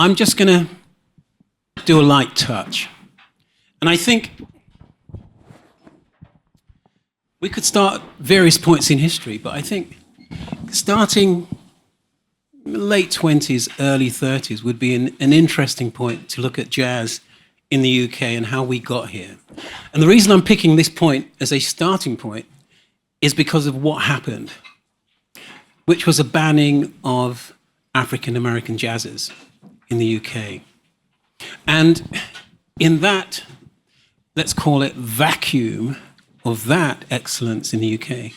I'm just going to do a light touch. And I think we could start various points in history, but I think starting late 20s, early 30s would be an interesting point to look at jazz in the UK and how we got here. And the reason I'm picking this point as a starting point is because of what happened, which was a banning of African American jazzers in the UK. And in that, let's call it vacuum of that excellence in the UK,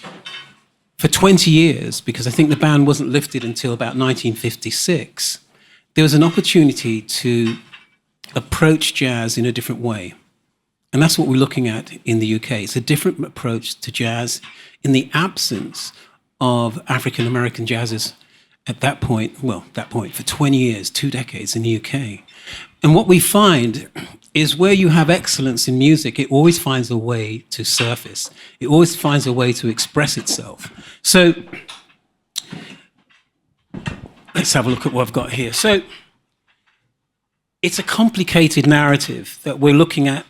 for 20 years, because I think the ban wasn't lifted until about 1956, there was an opportunity to approach jazz in a different way. And that's what we're looking at in the UK. It's a different approach to jazz in the absence of African American jazzers at that point, for 20 years, 2 decades in the UK. And what we find is where you have excellence in music, it always finds a way to surface. It always finds a way to express itself. So let's have a look at what I've got here. So it's a complicated narrative that we're looking at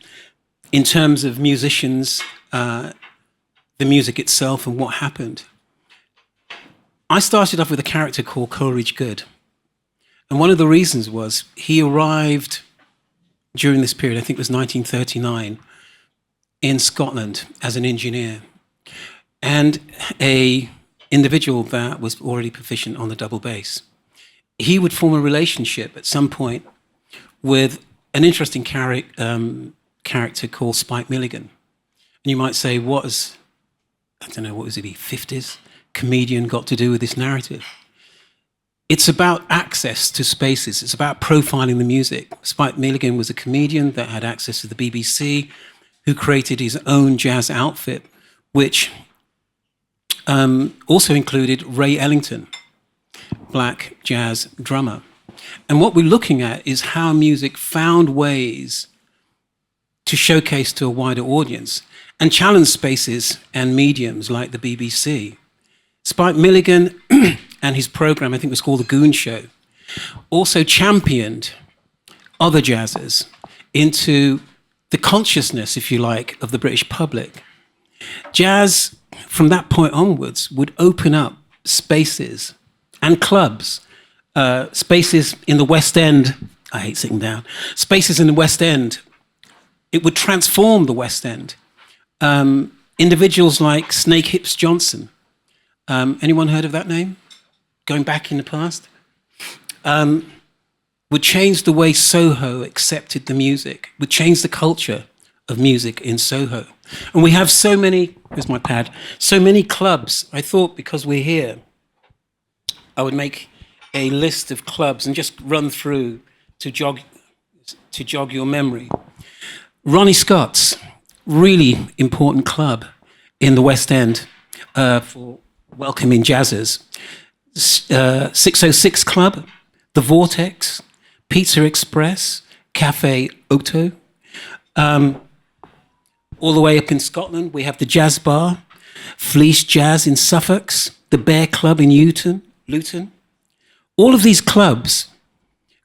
in terms of musicians, the music itself and what happened. I started off with a character called Coleridge Good. And one of the reasons was he arrived during this period, I think it was 1939, in Scotland as an engineer. And an individual that was already proficient on the double bass. He would form a relationship at some point with an interesting character called Spike Milligan. And you might say, what was he, 50s comedian got to do with this narrative? It's about access to spaces. It's about profiling the music. Spike Milligan was a comedian that had access to the BBC, who created his own jazz outfit, which also included Ray Ellington, black jazz drummer. And what we're looking at is how music found ways to showcase to a wider audience and challenge spaces and mediums like the BBC. Spike Milligan and his program, I think it was called The Goon Show, also championed other jazzers into the consciousness, if you like, of the British public. Jazz, from that point onwards, would open up spaces and clubs, spaces in the West End. I hate sitting down. Spaces in the West End. It would transform the West End. Individuals like Snake Hips Johnson. Anyone heard of that name? Going back in the past? Would change the way Soho accepted the music, would change the culture of music in Soho. And we have so many, here's my pad, so many clubs. I thought because we're here, I would make a list of clubs and just run through to jog your memory. Ronnie Scott's, really important club in the West End for welcoming jazzers. 606 Club, The Vortex, Pizza Express, Cafe Otto. All the way up in Scotland, we have the Jazz Bar, Fleece Jazz in Suffolk, the Bear Club in Luton. All of these clubs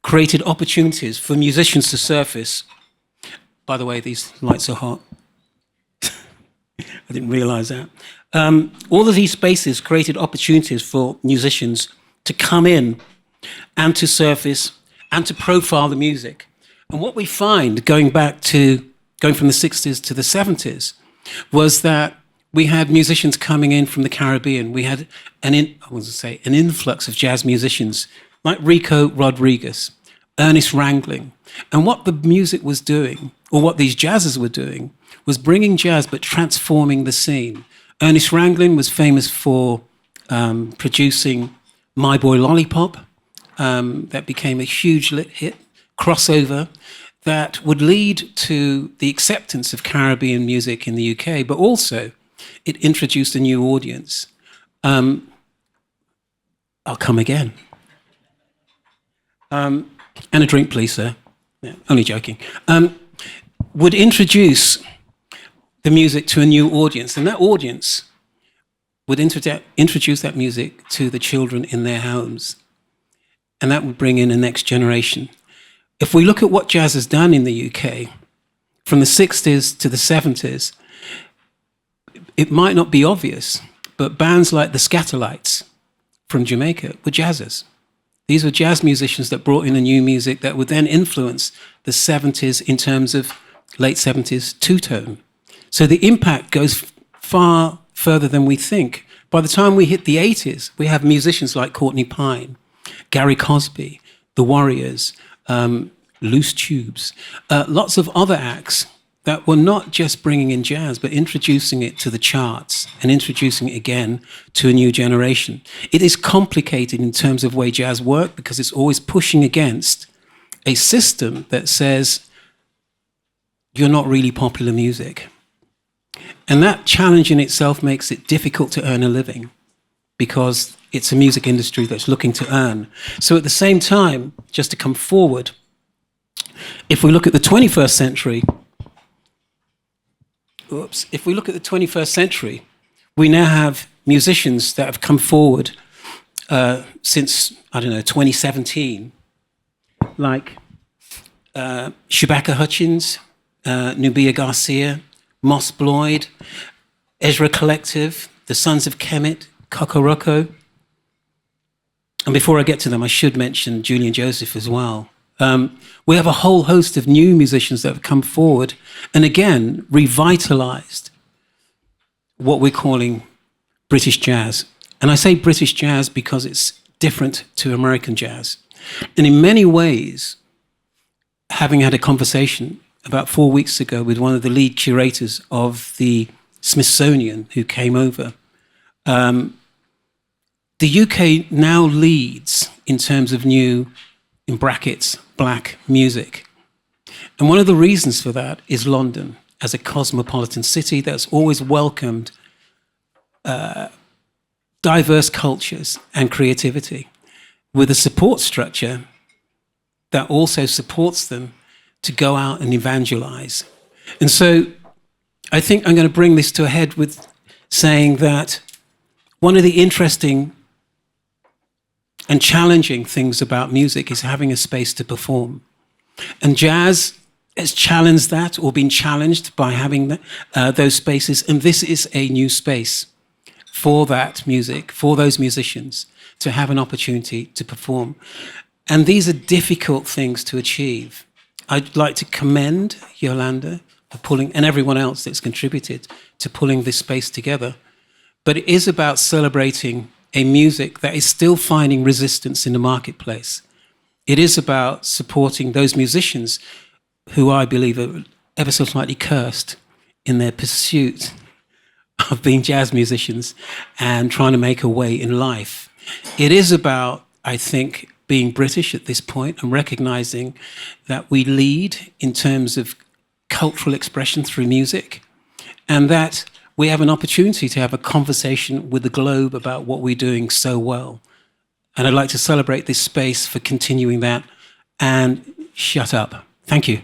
created opportunities for musicians to surface. By the way, these lights are hot. I didn't realize that. All of these spaces created opportunities for musicians to come in and to surface and to profile the music. And what we find, going from the 60s to the 70s, was that we had musicians coming in from the Caribbean. We had an influx of jazz musicians like Rico Rodriguez, Ernest Wrangling. And what the music was doing, or what these jazzers were doing, was bringing jazz but transforming the scene. Ernest Wrangling was famous for producing My Boy Lollipop, that became a huge hit, crossover, that would lead to the acceptance of Caribbean music in the UK, but also it introduced a new audience. I'll come again. And a drink, please, sir. Yeah, only joking. Would introduce the music to a new audience, and that audience would introduce that music to the children in their homes, and that would bring in a next generation If we look at what jazz has done in the UK, from the 60s to the 70s, it might not be obvious, but bands like the Scatterlights from Jamaica were jazzers. These were jazz musicians that brought in a new music that would then influence the 70s in terms of late 70s two-tone. So the impact goes far further than we think. By the time we hit the 80s, we have musicians like Courtney Pine, Gary Cosby, The Warriors, Loose Tubes, lots of other acts that were not just bringing in jazz, but introducing it to the charts and introducing it again to a new generation. It is complicated in terms of the way jazz works because it's always pushing against a system that says you're not really popular music. And that challenge in itself makes it difficult to earn a living because it's a music industry that's looking to earn. So at the same time, just to come forward, if we look at the 21st century, if we look at the 21st century, we now have musicians that have come forward since, 2017, like Shabaka Hutchins, Nubia Garcia, Moss Bloyd, Ezra Collective, the Sons of Kemet, Kokoroko. And before I get to them, I should mention Julian Joseph as well. We have a whole host of new musicians that have come forward and again revitalized what we're calling British jazz. And I say British jazz because it's different to American jazz. And in many ways, having had a conversation about 4 weeks ago with one of the lead curators of the Smithsonian who came over, the UK now leads in terms of new, in brackets, black music. And one of the reasons for that is London as a cosmopolitan city that's always welcomed diverse cultures and creativity with a support structure that also supports them to go out and evangelize. And so I think I'm going to bring this to a head with saying that one of the interesting and challenging things about music is having a space to perform. And jazz has challenged that or been challenged by having those spaces. And this is a new space for that music, for those musicians to have an opportunity to perform. And these are difficult things to achieve. I'd like to commend Yolanda for pulling, and everyone else that's contributed to pulling this space together. But it is about celebrating a music that is still finding resistance in the marketplace. It is about supporting those musicians who I believe are ever so slightly cursed in their pursuit of being jazz musicians and trying to make a way in life. It is about, I think, being British at this point and recognizing that we lead in terms of cultural expression through music, and that we have an opportunity to have a conversation with the globe about what we're doing so well. And I'd like to celebrate this space for continuing that. And shut up. Thank you.